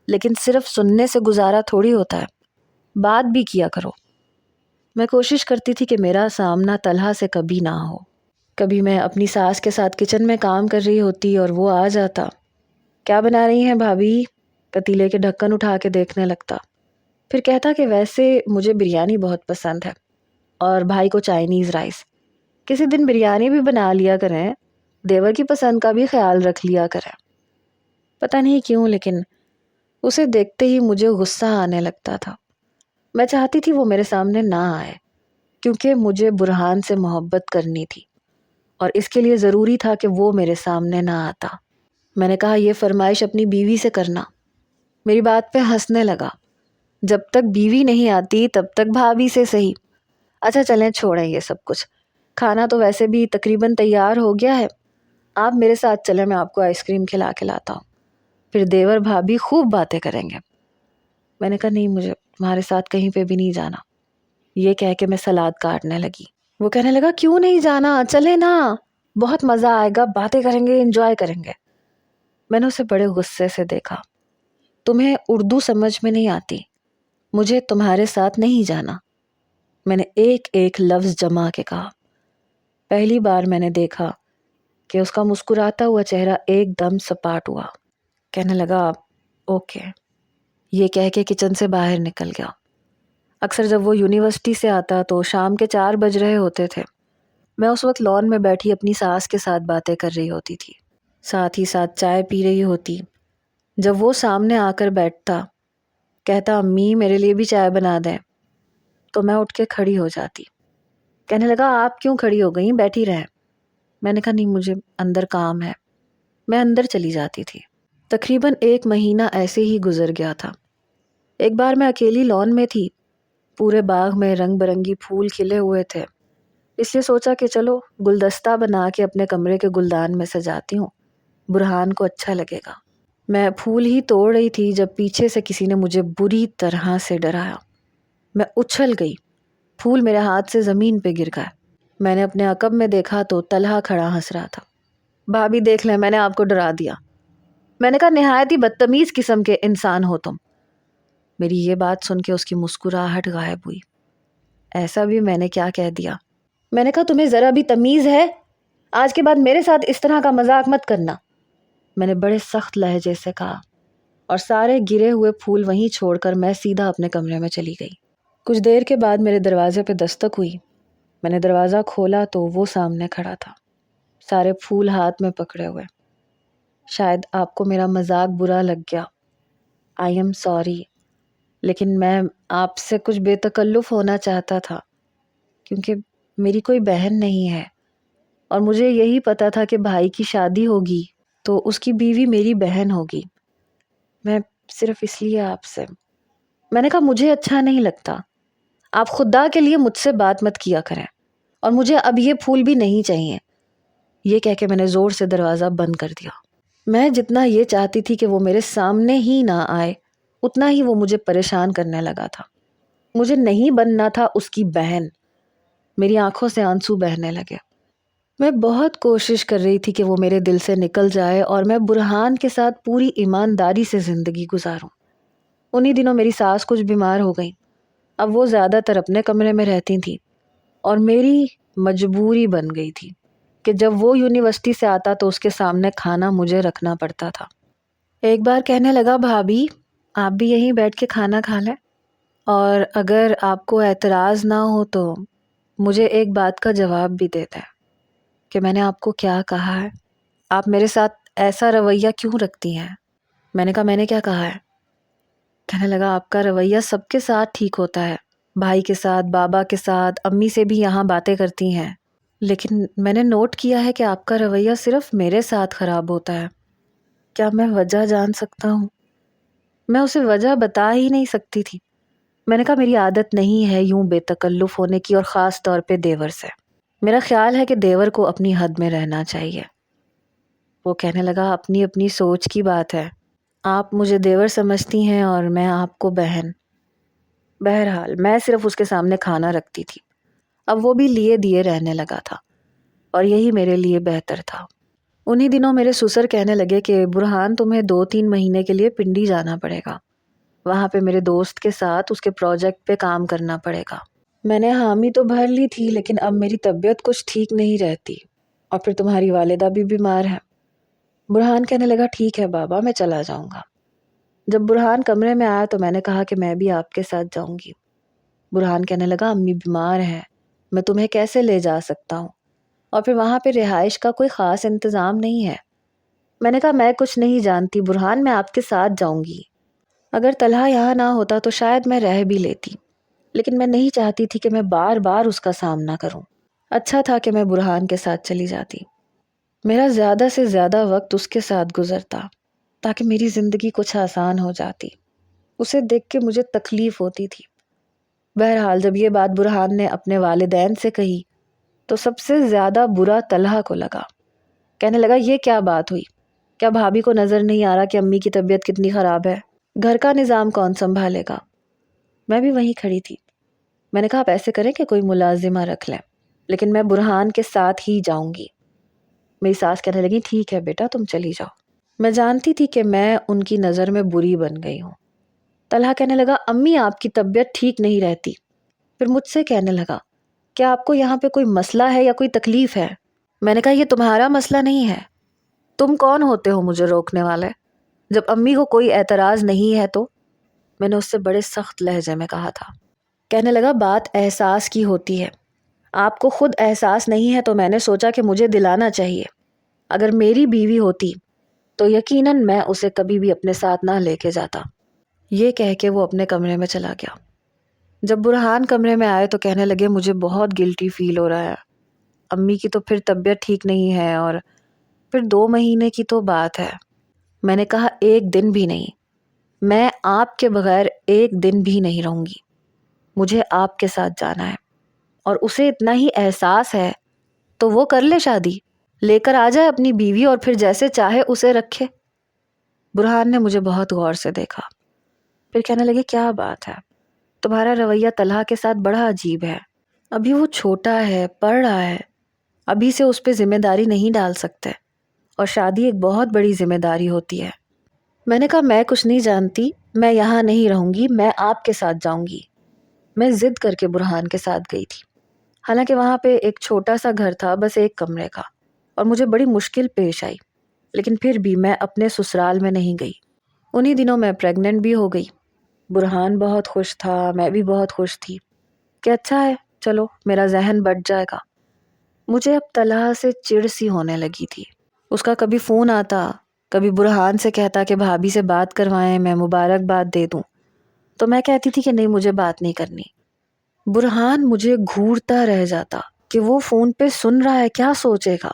لیکن صرف سننے سے گزارا تھوڑی ہوتا ہے، بات بھی کیا کرو. میں کوشش کرتی تھی کہ میرا سامنا طلحہ سے کبھی نہ ہو. کبھی میں اپنی ساس کے ساتھ کچن میں کام کر رہی ہوتی اور وہ آ جاتا. کیا بنا رہی ہیں بھابھی؟ پتیلے کے ڈھکن اٹھا کے دیکھنے لگتا. پھر کہتا کہ ویسے مجھے بریانی بہت پسند ہے اور بھائی کو چائنیز رائس. کسی دن بریانی بھی بنا لیا کریں، دیور کی پسند کا بھی خیال رکھ لیا کریں. پتہ نہیں کیوں لیکن اسے دیکھتے ہی مجھے غصہ آنے لگتا تھا. میں چاہتی تھی وہ میرے سامنے نہ آئے، کیونکہ مجھے برہان سے محبت کرنی تھی اور اس کے لیے ضروری تھا کہ وہ میرے سامنے نہ آتا. میں نے کہا یہ فرمائش اپنی بیوی سے کرنا. میری بات پہ ہنسنے لگا. جب تک بیوی نہیں آتی تب تک بھابھی سے صحیح. اچھا چلیں چھوڑیں یہ سب کچھ، کھانا تو ویسے بھی تقریباً تیار ہو گیا ہے، آپ میرے ساتھ چلیں، میں آپ کو آئس کریم کھلا کے لاتا ہوں، پھر دیور بھابھی خوب باتیں کریں گے. میں نے کہا نہیں مجھے تمہارے ساتھ کہیں پہ بھی نہیں جانا. یہ کہہ کے میں سلاد کاٹنے لگی. وہ کہنے لگا کیوں نہیں جانا، چلے نا، بہت مزہ آئے گا، باتیں کریں گے، انجوائے کریں گے. میں نے اسے بڑے غصے سے دیکھا. تمہیں اردو سمجھ میں نہیں آتی، مجھے تمہارے ساتھ نہیں جانا. میں نے ایک ایک لفظ جما کے کہا. پہلی بار میں نے دیکھا کہ اس کا مسکراتا ہوا چہرہ ایک دم سپاٹ ہوا. کہنے لگا اوکے. یہ کہہ کے کچن سے باہر نکل گیا. اکثر جب وہ یونیورسٹی سے آتا تو شام کے 4 بج رہے ہوتے تھے. میں اس وقت لان میں بیٹھی اپنی ساس کے ساتھ باتیں کر رہی ہوتی تھی، ساتھ ہی ساتھ چائے پی رہی ہوتی. جب وہ سامنے آ کر بیٹھتا، کہتا امی میرے لیے بھی چائے بنا دیں، تو میں اٹھ کے کھڑی ہو جاتی. کہنے لگا آپ کیوں کھڑی ہو گئیں، بیٹھی رہیں. میں نے کہا نہیں مجھے اندر کام ہے. میں اندر چلی جاتی تھی. تقریباً 1 مہینہ ایسے ہی گزر گیا تھا. ایک بار میں اکیلی لان میں تھی، پورے باغ میں رنگ برنگی پھول کھلے ہوئے تھے، اس لیے سوچا کہ چلو گلدستہ بنا کے اپنے کمرے کے گلدان میں سجاتی ہوں، برہان کو اچھا لگے گا. میں پھول ہی توڑ رہی تھی جب پیچھے سے کسی نے مجھے بری طرح سے ڈرایا. میں اچھل گئی، پھول میرے ہاتھ سے زمین پہ گر گئے. میں نے اپنے عقب میں دیکھا تو طلحہ کھڑا ہنس رہا تھا. بھابھی دیکھ لیں میں نے آپ کو ڈرا دیا. میں نے کہا نہایت ہی بدتمیز قسم کے انسان ہو تم. میری یہ بات سن کے اس کی مسکراہٹ غائب ہوئی. ایسا بھی میں نے کیا کہہ دیا؟ میں نے کہا تمہیں ذرا بھی تمیز ہے؟ آج کے بعد میرے ساتھ اس طرح کا مذاق مت کرنا، میں نے بڑے سخت لہجے سے کہا، اور سارے گرے ہوئے پھول وہیں چھوڑ کر میں سیدھا اپنے کمرے میں چلی گئی۔ کچھ دیر کے بعد میرے دروازے پہ دستک ہوئی۔ میں نے دروازہ کھولا تو وہ سامنے کھڑا تھا، سارے پھول ہاتھ میں پکڑے ہوئے۔ شاید آپ کو میرا مذاق برا لگ گیا، آئی ایم سوری، لیکن میں آپ سے کچھ بے تکلف ہونا چاہتا تھا، کیونکہ میری کوئی بہن نہیں ہے، اور مجھے یہی پتا تھا کہ بھائی کی شادی ہوگی تو اس کی بیوی میری بہن ہوگی۔ میں صرف اس لیے آپ سے، میں نے کہا مجھے اچھا نہیں لگتا، آپ خدا کے لیے مجھ سے بات مت کیا کریں، اور مجھے اب یہ پھول بھی نہیں چاہیے۔ یہ کہہ کے میں نے زور سے دروازہ بند کر دیا۔ میں جتنا یہ چاہتی تھی کہ وہ میرے سامنے ہی نہ آئے، اتنا ہی وہ مجھے پریشان کرنے لگا تھا۔ مجھے نہیں بننا تھا اس کی بہن۔ میری آنکھوں سے آنسو بہنے لگے۔ میں بہت کوشش کر رہی تھی کہ وہ میرے دل سے نکل جائے اور میں برہان کے ساتھ پوری ایمانداری سے زندگی گزاروں۔ انہی دنوں میری ساس کچھ بیمار ہو گئی۔ اب وہ زیادہ تر اپنے کمرے میں رہتی تھیں، اور میری مجبوری بن گئی تھی کہ جب وہ یونیورسٹی سے آتا تو اس کے سامنے کھانا مجھے رکھنا پڑتا تھا۔ ایک بار کہنے لگا، بھابھی آپ بھی یہیں بیٹھ کے کھانا کھا لیں، اور اگر آپ کو اعتراض نہ ہو تو مجھے ایک بات کا جواب بھی دے دیں کہ میں نے آپ کو کیا کہا ہے؟ آپ میرے ساتھ ایسا رویہ کیوں رکھتی ہیں؟ میں نے کہا میں نے کیا کہا ہے؟ کہنے لگا آپ کا رویہ سب کے ساتھ ٹھیک ہوتا ہے، بھائی کے ساتھ، بابا کے ساتھ، امی سے بھی یہاں باتیں کرتی ہیں، لیکن میں نے نوٹ کیا ہے کہ آپ کا رویہ صرف میرے ساتھ خراب ہوتا ہے۔ کیا میں وجہ جان سکتا ہوں؟ میں اسے وجہ بتا ہی نہیں سکتی تھی۔ میں نے کہا میری عادت نہیں ہے یوں بے تکلف ہونے کی، اور خاص طور پہ دیور سے۔ میرا خیال ہے کہ دیور کو اپنی حد میں رہنا چاہیے۔ وہ کہنے لگا اپنی اپنی سوچ کی بات ہے، آپ مجھے دیور سمجھتی ہیں اور میں آپ کو بہن۔ بہرحال میں صرف اس کے سامنے کھانا رکھتی تھی، اب وہ بھی لیے دیے رہنے لگا تھا، اور یہی میرے لیے بہتر تھا۔ انہی دنوں میرے سسر کہنے لگے کہ برہان تمہیں 2-3 مہینے کے لیے پنڈی جانا پڑے گا، وہاں پہ میرے دوست کے ساتھ اس کے پروجیکٹ پہ کام کرنا پڑے گا۔ میں نے حامی تو بھر لی تھی، لیکن اب میری طبیعت کچھ ٹھیک نہیں رہتی، اور پھر تمہاری والدہ بھی بیمار ہے۔ برہان کہنے لگا ٹھیک ہے بابا، میں چلا جاؤں گا۔ جب برہان کمرے میں آیا تو میں نے کہا کہ میں بھی آپ کے ساتھ جاؤں گی۔ برہان کہنے لگا امی بیمار ہیں، میں تمہیں کیسے لے جا سکتا ہوں، اور پھر وہاں پہ رہائش کا کوئی خاص انتظام نہیں ہے۔ میں نے کہا میں کچھ نہیں جانتی برہان، میں آپ کے ساتھ جاؤں گی۔ اگر طلحہ یہاں نہ ہوتا تو شاید میں رہ بھی لیتی، لیکن میں نہیں چاہتی تھی کہ میں بار بار اس کا سامنا کروں۔ اچھا تھا کہ میں برہان کے ساتھ چلی جاتی، میرا زیادہ سے زیادہ وقت اس کے ساتھ گزرتا تاکہ میری زندگی کچھ آسان ہو جاتی۔ اسے دیکھ کے مجھے تکلیف ہوتی تھی۔ بہرحال جب یہ بات برہان نے اپنے والدین سے کہی تو سب سے زیادہ برا طلحہ کو لگا۔ کہنے لگا یہ کیا بات ہوئی؟ کیا بھابھی کو نظر نہیں آ رہا کہ امی کی طبیعت کتنی خراب ہے؟ گھر کا نظام کون سنبھالے گا؟ میں بھی وہیں کھڑی تھی۔ میں نے کہا آپ ایسے کریں کہ کوئی ملازمہ رکھ لیں، لیکن میں برہان کے ساتھ ہی جاؤں گی۔ میری ساس کہنے لگی ٹھیک ہے بیٹا تم چلی جاؤ۔ میں جانتی تھی کہ میں ان کی نظر میں بری بن گئی ہوں۔ طلحہ کہنے لگا امی آپ کی طبیعت ٹھیک نہیں رہتی۔ پھر مجھ سے کہنے لگا کیا آپ کو یہاں پہ کوئی مسئلہ ہے یا کوئی تکلیف ہے؟ میں نے کہا یہ تمہارا مسئلہ نہیں ہے، تم کون ہوتے ہو مجھے روکنے والے؟ جب امی کو کوئی اعتراض نہیں ہے تو؟ میں نے اس سے بڑے سخت لہجے میں کہا تھا۔ کہنے لگا بات احساس کی ہوتی ہے، آپ کو خود احساس نہیں ہے تو میں نے سوچا کہ مجھے دلانا چاہیے۔ اگر میری بیوی ہوتی تو یقیناً میں اسے کبھی بھی اپنے ساتھ نہ لے کے جاتا۔ یہ کہہ کے وہ اپنے کمرے میں چلا گیا۔ جب برہان کمرے میں آئے تو کہنے لگے مجھے بہت گلٹی فیل ہو رہا ہے، امی کی تو پھر طبیعت ٹھیک نہیں ہے، اور پھر 2 مہینے کی تو بات ہے۔ میں نے کہا 1 دن بھی نہیں، میں آپ کے بغیر 1 دن بھی نہیں رہوں گی، مجھے آپ کے ساتھ جانا ہے، اور اسے اتنا ہی احساس ہے تو وہ کر لے شادی، لے کر آ جائے اپنی بیوی اور پھر جیسے چاہے اسے رکھے۔ برہان نے مجھے بہت غور سے دیکھا، پھر کہنے لگے کیا بات ہے، تمہارا رویہ طلحہ کے ساتھ بڑا عجیب ہے، ابھی وہ چھوٹا ہے، پڑھ رہا ہے، ابھی سے اس پہ ذمہ داری نہیں ڈال سکتے، اور شادی ایک بہت بڑی ذمہ داری ہوتی ہے۔ میں نے کہا میں کچھ نہیں جانتی، میں یہاں نہیں رہوں گی، میں آپ کے ساتھ جاؤں گی۔ میں ضد کر کے برہان کے ساتھ گئی تھی، حالانکہ وہاں پہ ایک چھوٹا سا گھر تھا، بس ایک کمرے کا، اور مجھے بڑی مشکل پیش آئی، لیکن پھر بھی میں اپنے سسرال میں نہیں گئی۔ انہی دنوں میں پریگننٹ بھی ہو گئی۔ برہان بہت خوش تھا، میں بھی بہت خوش تھی کہ اچھا ہے، چلو میرا ذہن بٹ جائے گا۔ مجھے اب طلحہ سے چڑ سی ہونے لگی تھی۔ اس کا کبھی فون آتا، کبھی برہان سے کہتا کہ بھابھی سے بات کروائیں، میں مبارکباد دے دوں، تو میں کہتی تھی کہ نہیں، مجھے بات نہیں کرنی۔ برہان مجھے گھورتا رہ جاتا کہ وہ فون پہ سن رہا ہے، کیا سوچے گا،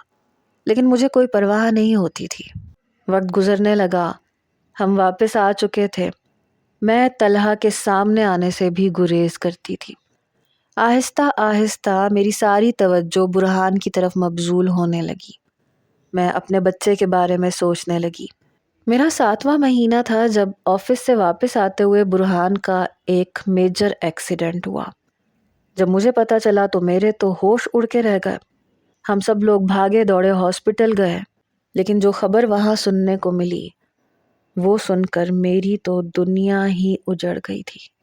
لیکن مجھے کوئی پرواہ نہیں ہوتی تھی۔ وقت گزرنے لگا، ہم واپس آ چکے تھے۔ میں طلحہ کے سامنے آنے سے بھی گریز کرتی تھی۔ آہستہ آہستہ میری ساری توجہ برہان کی طرف مبذول ہونے لگی۔ میں اپنے بچے کے بارے میں سوچنے لگی۔ میرا 7واں مہینہ تھا جب آفس سے واپس آتے ہوئے برہان کا ایک میجر ایکسیڈنٹ ہوا۔ جب مجھے پتا چلا تو میرے تو ہوش اڑ کے رہ گئے۔ ہم سب لوگ بھاگے دوڑے ہاسپٹل گئے، لیکن جو خبر وہاں سننے کو ملی، وہ سن کر میری تو دنیا ہی اجڑ گئی تھی۔